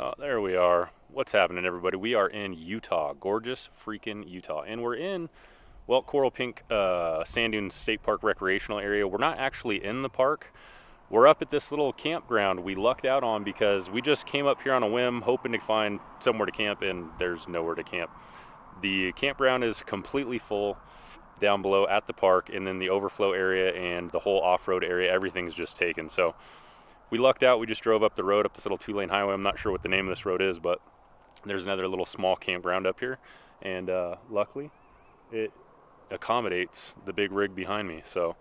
Oh, there we are. What's happening, everybody? We are in Utah, gorgeous freaking Utah, and we're in, well, Coral Pink Sand Dunes State Park recreational area. We're not actually in the park. We're up at this little campground we lucked out on because we just came up here on a whim hoping to find somewhere to camp, and there's nowhere to camp. The campground is completely full down below at the park, and then the overflow area and the whole off-road area, everything's just taken. So we lucked out. We just drove up the road, up this little 2-lane highway. I'm not sure what the name of this road is, but there's another little small campground up here, and luckily it accommodates the big rig behind me. So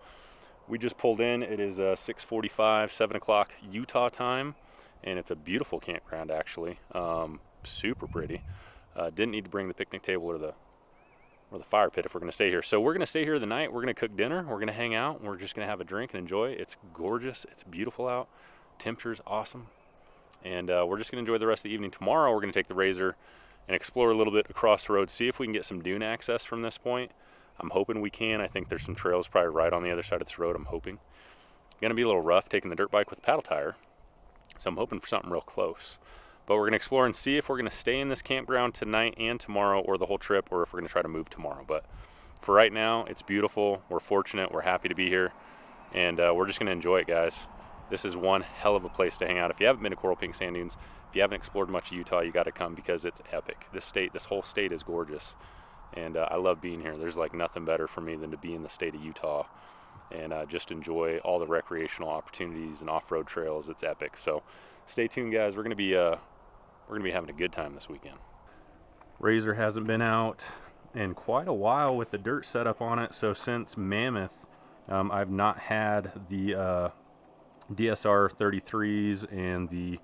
we just pulled in. It is 6:45, 7 o'clock Utah time, and it's a beautiful campground actually. Super pretty. Didn't need to bring the picnic table or the fire pit if we're going to stay here. So we're going to stay here the night. We're going to cook dinner. We're going to hang out. And we're just going to have a drink and enjoy. It's gorgeous. It's beautiful out. Temperature's awesome. And we're just going to enjoy the rest of the evening. Tomorrow we're going to take the RZR and explore a little bit across the road, see if we can get some dune access from this point. I'm hoping we can. I think there's some trails probably right on the other side of this road, I'm hoping. Going to be a little rough taking the dirt bike with the paddle tire, so I'm hoping for something real close. But we're going to explore and see if we're going to stay in this campground tonight and tomorrow, or the whole trip, or if we're going to try to move tomorrow. But for right now, it's beautiful. We're fortunate. We're happy to be here, and we're just going to enjoy it, guys. This is one hell of a place to hang out. If you haven't been to Coral Pink Sand Dunes, if you haven't explored much of Utah, you got to come because it's epic. This whole state is gorgeous, and I love being here. There's like nothing better for me than to be in the state of Utah and just enjoy all the recreational opportunities and off-road trails. It's epic. So stay tuned, guys. We're going to be having a good time this weekend. RZR hasn't been out in quite a while with the dirt setup on it. So since Mammoth, I've not had the DSR 33s and the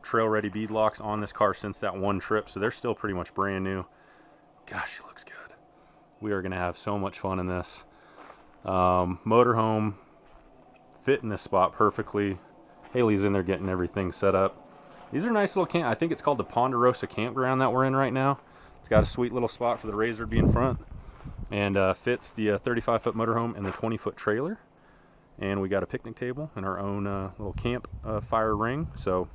trail ready bead locks on this car since that one trip. So they're still pretty much brand new. Gosh, it looks good. We are going to have so much fun in this. Motorhome fit in this spot perfectly. Haley's in there getting everything set up. These are nice little camp. I think it's called the Ponderosa campground that we're in right now. It's got a sweet little spot for the RZR to be in front, and fits the 35-foot motorhome and the 20-foot trailer. And we got a picnic table and our own little camp fire ring. So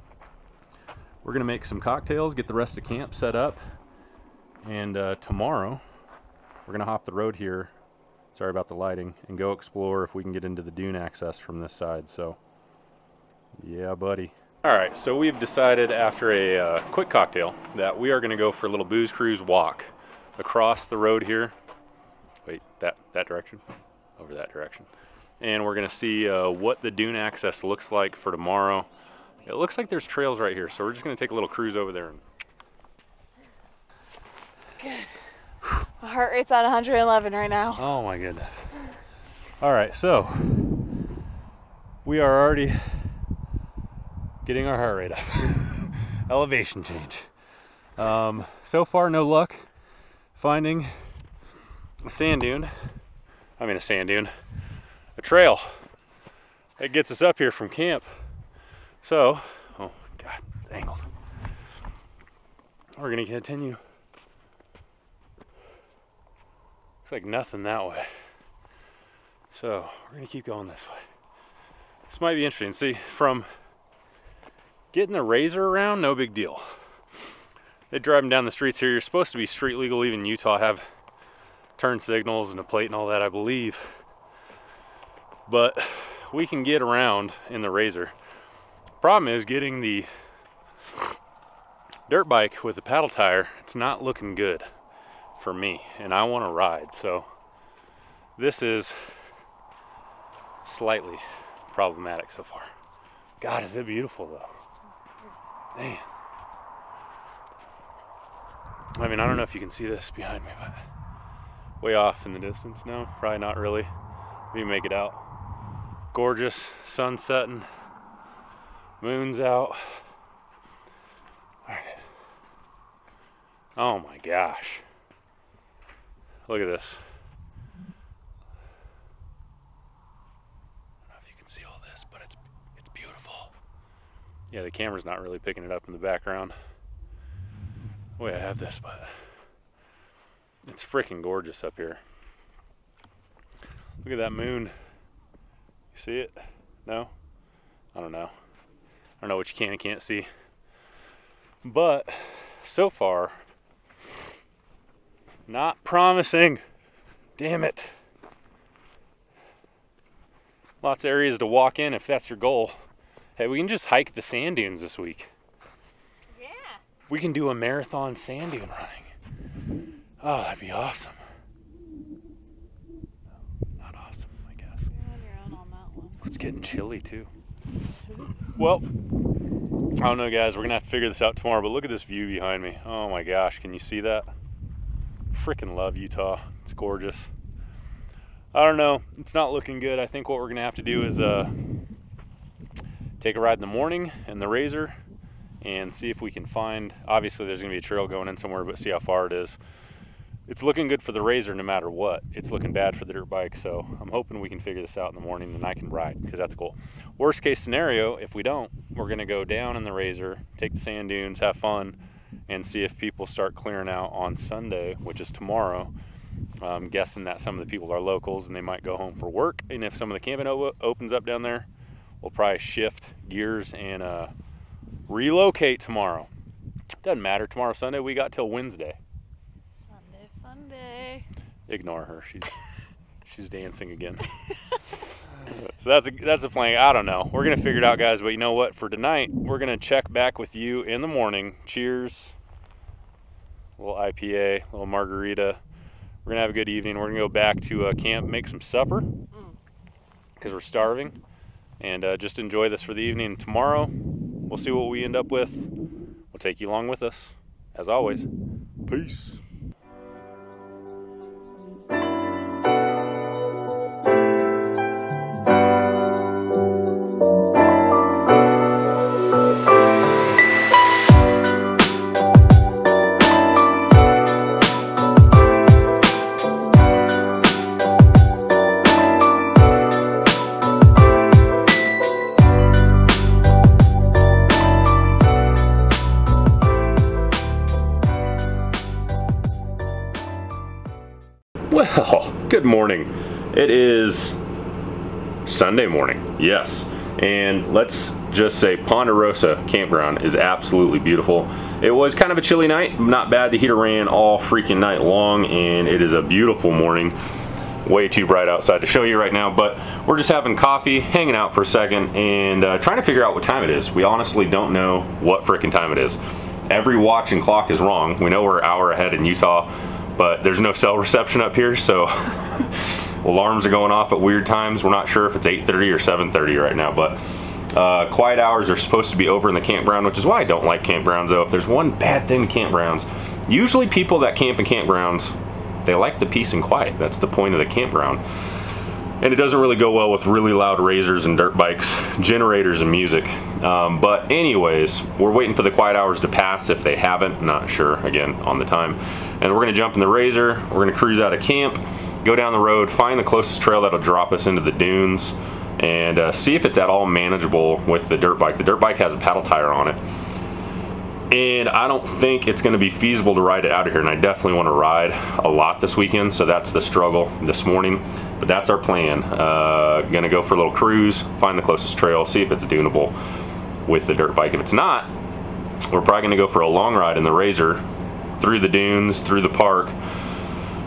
we're gonna make some cocktails, get the rest of camp set up, and tomorrow we're gonna hop the road here. Sorry about the lighting, and go explore if we can get into the dune access from this side. So yeah, buddy. All right, so we've decided after a quick cocktail that we are going to go for a little booze cruise walk across the road here. Wait, that direction? Over that direction. And we're going to see what the dune access looks like for tomorrow. It looks like there's trails right here, so we're just going to take a little cruise over there. Good. My heart rate's at 111 right now. Oh my goodness. All right, so we are already getting our heart rate up. Elevation change. So far, no luck finding a sand dune. A trail that gets us up here from camp. So, oh God, it's angled. We're gonna continue. Looks like nothing that way. So we're gonna keep going this way. This might be interesting. See, from getting the RZR around, no big deal. They driving down the streets here. You're supposed to be street legal. Even Utah have turn signals and a plate and all that, I believe. But we can get around in the RZR. Problem is getting the dirt bike with the paddle tire. It's not looking good for me, and I want to ride. So this is slightly problematic so far. God, is it beautiful though. Man. I mean, I don't know if you can see this behind me, but way off in the distance. No, probably not really. We can make it out. Gorgeous, sun setting, moon's out. All right. Oh my gosh. Look at this. I don't know if you can see all this, but it's beautiful. Yeah, the camera's not really picking it up in the background. Boy, I have this, but it's freaking gorgeous up here. Look at that moon. You see it? No? I don't know. I don't know what you can and can't see. But so far, not promising. Damn it. Lots of areas to walk in if that's your goal. Hey, we can just hike the sand dunes this week. Yeah. We can do a marathon sand dune running. Oh, that'd be awesome. Not awesome, I guess. You're on your own on that one. It's getting chilly too. Well, I don't know, guys. We're gonna have to figure this out tomorrow, but look at this view behind me. Oh my gosh, can you see that? Freaking love Utah. It's gorgeous. I don't know. It's not looking good. I think what we're gonna have to do is take a ride in the morning in the RZR and see if we can find, obviously there's gonna be a trail going in somewhere, but see how far it is. It's looking good for the RZR no matter what. It's looking bad for the dirt bike, so I'm hoping we can figure this out in the morning and I can ride, because that's cool. Worst case scenario, if we don't, we're gonna go down in the RZR, take the sand dunes, have fun, and see if people start clearing out on Sunday, which is tomorrow. I'm guessing that some of the people are locals and they might go home for work, and if some of the camping opens up down there, we'll probably shift gears and relocate tomorrow. Doesn't matter, tomorrow's Sunday, we got till Wednesday. Sunday fun day. Ignore her, she's dancing again. So that's the plan. I don't know, we're gonna figure it out, guys, but you know what, for tonight we're gonna check back with you in the morning. Cheers. A little IPA, a little margarita. We're gonna have a good evening. We're gonna go back to camp, make some supper because we're starving, and just enjoy this for the evening. Tomorrow we'll see what we end up with. We'll take you along with us as always. Peace. Well, good morning. It is Sunday morning, yes. And let's just say Ponderosa Campground is absolutely beautiful. It was kind of a chilly night, not bad. The heater ran all freaking night long, and it is a beautiful morning. Way too bright outside to show you right now, but we're just having coffee, hanging out for a second, and trying to figure out what time it is. We honestly don't know what freaking time it is. Every watch and clock is wrong. We know we're an hour ahead in Utah, but there's no cell reception up here, so alarms are going off at weird times. We're not sure if it's 8:30 or 7:30 right now, but quiet hours are supposed to be over in the campground, which is why I don't like campgrounds, though. If there's one bad thing to campgrounds, usually people that camp in campgrounds, they like the peace and quiet. That's the point of the campground. And it doesn't really go well with really loud RZRs and dirt bikes, generators and music. But anyways, we're waiting for the quiet hours to pass if they haven't. Not sure, again, on the time. And we're gonna jump in the RZR, we're gonna cruise out of camp, go down the road, find the closest trail that'll drop us into the dunes, and see if it's at all manageable with the dirt bike. The dirt bike has a paddle tire on it, and I don't think it's going to be feasible to ride it out of here, and I definitely want to ride a lot this weekend, so that's the struggle this morning. But that's our plan. Gonna go for a little cruise, find the closest trail, see if it's duneable with the dirt bike. If it's not, we're probably gonna go for a long ride in the RZR through the dunes, through the park,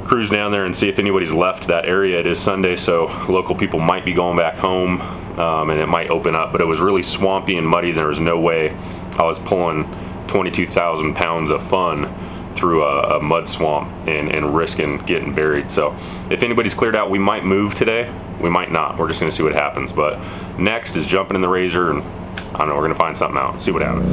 cruise down there and see if anybody's left that area. It is Sunday, so local people might be going back home, and it might open up, but it was really swampy and muddy. There was no way I was pulling 22,000 pounds of fun through a mud swamp and risking getting buried. So if anybody's cleared out, we might move today, we might not. We're just gonna see what happens. But next is jumping in the RZR, and I don't know, we're gonna find something out, see what happens.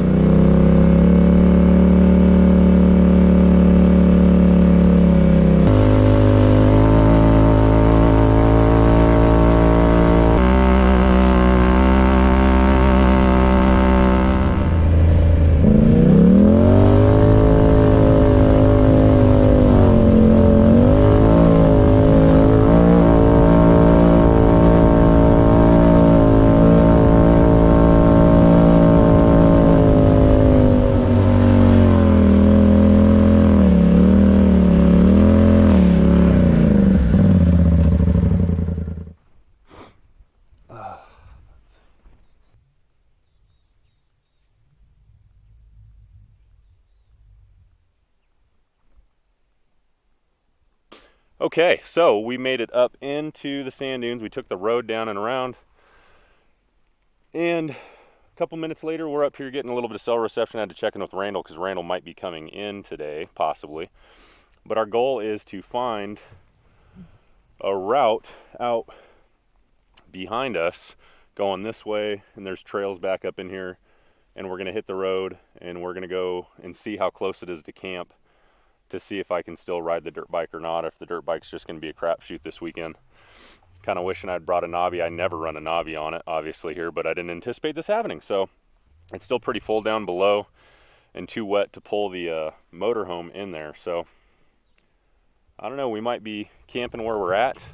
Okay, so we made it up into the sand dunes. We took the road down and around. And a couple minutes later, we're up here getting a little bit of cell reception. I had to check in with Randall because Randall might be coming in today, possibly. But our goal is to find a route out behind us going this way, and there's trails back up in here, and we're going to hit the road, and we're going to go and see how close it is to camp to see if I can still ride the dirt bike or not, if the dirt bike's just going to be a crapshoot this weekend. Kind of wishing I'd brought a Navi. I never run a Navi on it, obviously, here, but I didn't anticipate this happening. So it's still pretty full down below and too wet to pull the motorhome in there. So I don't know, we might be camping where we're at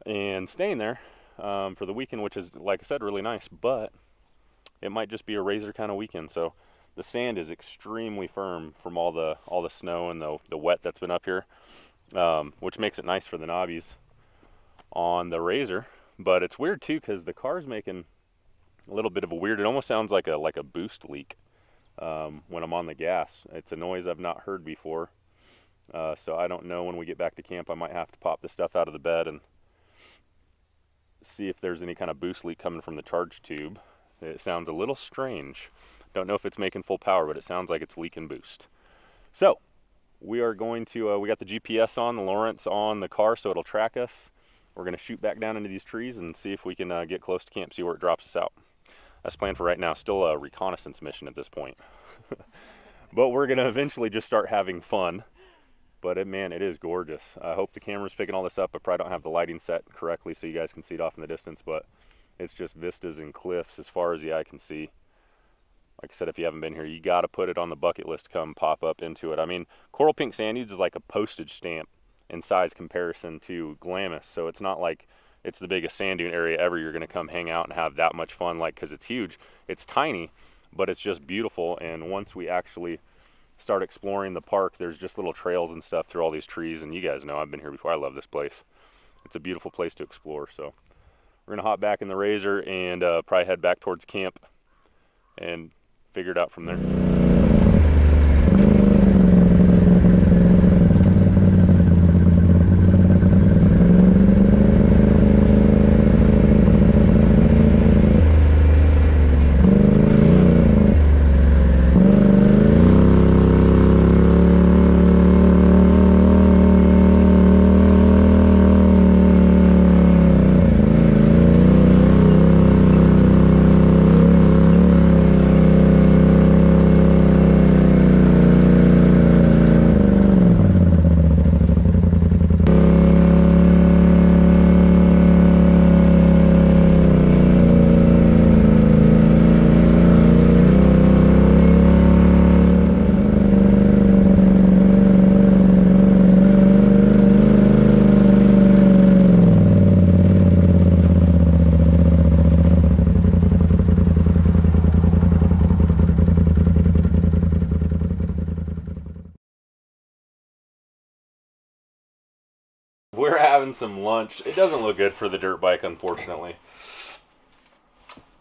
and staying there for the weekend, which is, like I said, really nice, but it might just be a razor kind of weekend. So the sand is extremely firm from all the snow and the wet that's been up here, which makes it nice for the Navis on the razor. But it's weird too because the car's making a little bit of a weird, it almost sounds like a boost leak when I'm on the gas. It's a noise I've not heard before. So I don't know, when we get back to camp I might have to pop the stuff out of the bed and see if there's any kind of boost leak coming from the charge tube. It sounds a little strange. Don't know if it's making full power, but it sounds like it's leaking boost. So we are going to, we got the GPS on, the Lawrence on the car, so it'll track us. We're going to shoot back down into these trees and see if we can get close to camp, see where it drops us out. That's planned for right now. Still a reconnaissance mission at this point. But we're going to eventually just start having fun. But man, it is gorgeous. I hope the camera's picking all this up. I probably don't have the lighting set correctly so you guys can see it off in the distance, but it's just vistas and cliffs as far as the eye can see. Like I said, if you haven't been here, you got to put it on the bucket list to come pop up into it. I mean, Coral Pink Sand Dunes is like a postage stamp in size comparison to Glamis, so it's not like it's the biggest sand dune area ever. You're going to come hang out and have that much fun, like, because it's huge. It's tiny, but it's just beautiful. And once we actually start exploring the park, there's just little trails and stuff through all these trees, and you guys know I've been here before. I love this place. It's a beautiful place to explore. So we're going to hop back in the razor and probably head back towards camp and figure it out from there. We're having some lunch. It doesn't look good for the dirt bike, unfortunately.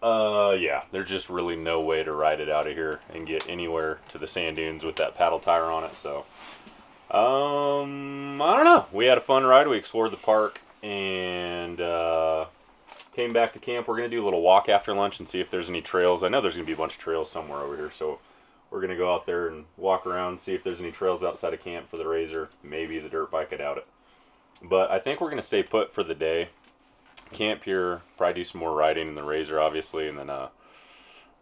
Yeah, there's just really no way to ride it out of here and get anywhere to the sand dunes with that paddle tire on it. So, I don't know. We had a fun ride. We explored the park and came back to camp. We're going to do a little walk after lunch and see if there's any trails. I know there's going to be a bunch of trails somewhere over here, so we're going to go out there and walk around, see if there's any trails outside of camp for the razor. Maybe the dirt bike, I doubt it. But I think we're going to stay put for the day. Camp here, probably do some more riding in the razor, obviously, and then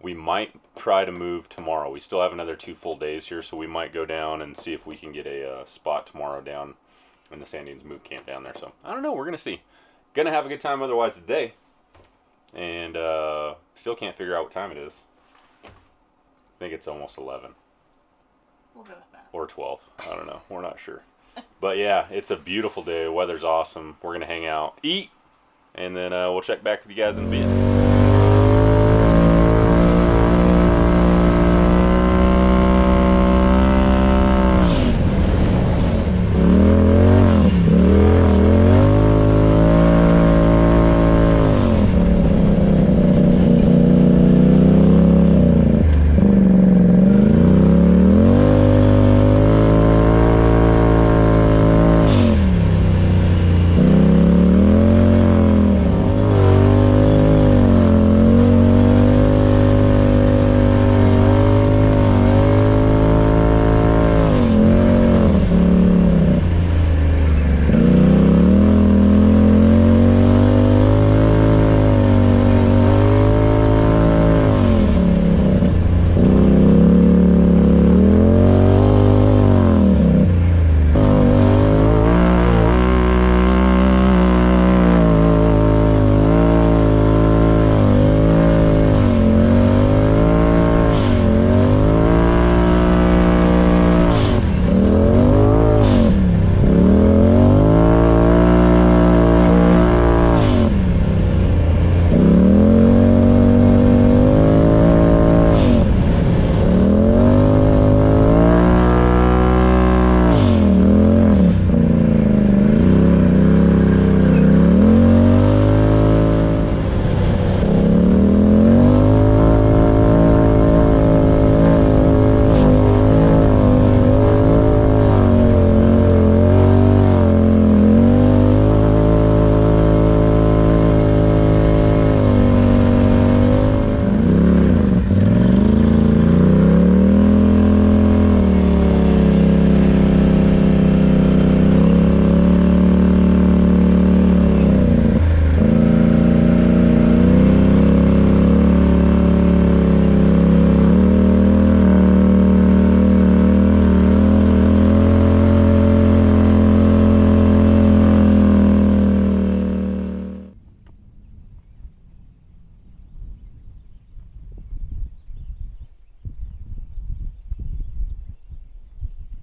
we might try to move tomorrow. We still have another 2 full days here, so we might go down and see if we can get a spot tomorrow down in the Sand Dunes Move Camp down there. So I don't know, we're going to see. Gonna have a good time otherwise today, and still can't figure out what time it is. I think it's almost 11. We'll go with that. Or 12. I don't know. We're not sure. But yeah, it's a beautiful day. The weather's awesome. We're going to hang out, eat, and then we'll check back with you guys in a bit.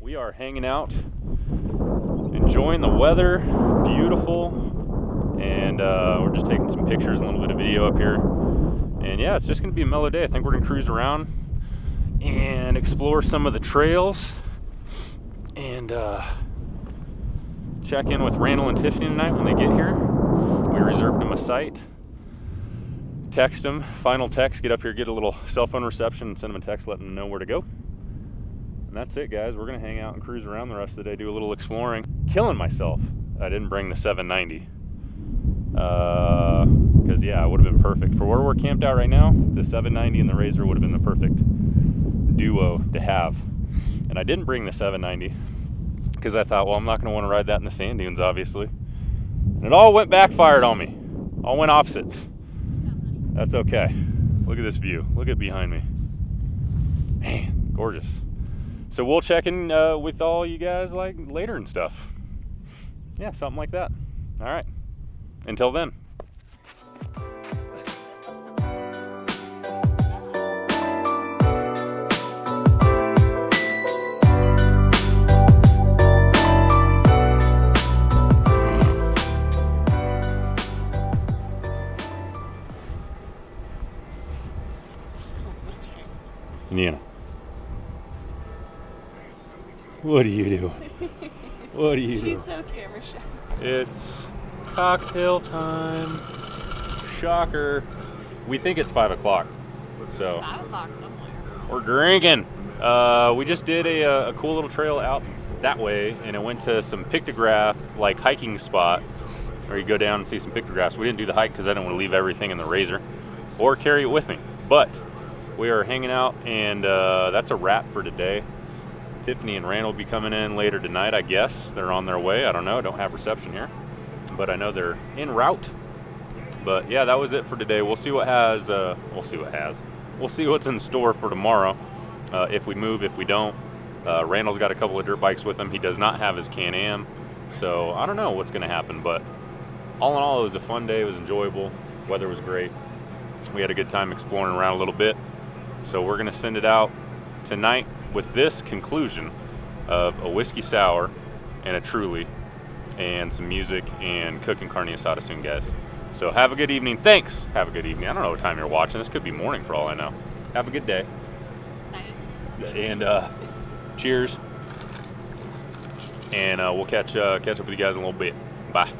we are hanging out, enjoying the weather, beautiful, and we're just taking some pictures and a little bit of video up here. And yeah, it's just gonna be a mellow day. I think we're gonna cruise around and explore some of the trails and check in with Randall and Tiffany tonight when they get here. We reserved them a site. Text them, final text, get up here, get a little cell phone reception, and send them a text letting them know where to go. And that's it, guys. We're gonna hang out and cruise around the rest of the day, do a little exploring. Killing myself I didn't bring the 790. Because yeah, it would have been perfect. For where we're camped out right now, the 790 and the RZR would have been the perfect duo to have. And I didn't bring the 790 because I thought, well, I'm not gonna wanna ride that in the sand dunes, obviously. And it all went backfired on me. All went opposites. That's okay. Look at this view. Look at behind me. Man, gorgeous. So we'll check in with all you guys like later and stuff. Yeah, something like that. All right. Until then. Indiana. What do you do? What do you do? She's so camera shy. It's cocktail time. Shocker. We think it's 5 o'clock. So 5 o'clock somewhere. we're drinking. We just did a cool little trail out that way, and it went to some pictograph, like hiking spot, where you go down and see some pictographs. We didn't do the hike because I didn't want to leave everything in the RZR or carry it with me. But we are hanging out, and that's a wrap for today. Tiffany and Randall will be coming in later tonight, I guess. They're on their way. I don't know. I don't have reception here, but I know they're en route. But yeah, that was it for today. We'll see what has. We'll see what's in store for tomorrow. If we move, if we don't. Randall's got a couple of dirt bikes with him. He does not have his Can-Am, so I don't know what's going to happen. But all in all, it was a fun day. It was enjoyable. Weather was great. We had a good time exploring around a little bit. So we're going to send it out tonight with this conclusion of a whiskey sour and a truly and some music and cooking carne asada soon, guys. So have a good evening. Thanks. Have a good evening. I don't know what time you're watching. This could be morning for all I know. Have a good day. And cheers. And we'll catch up with you guys in a little bit. Bye.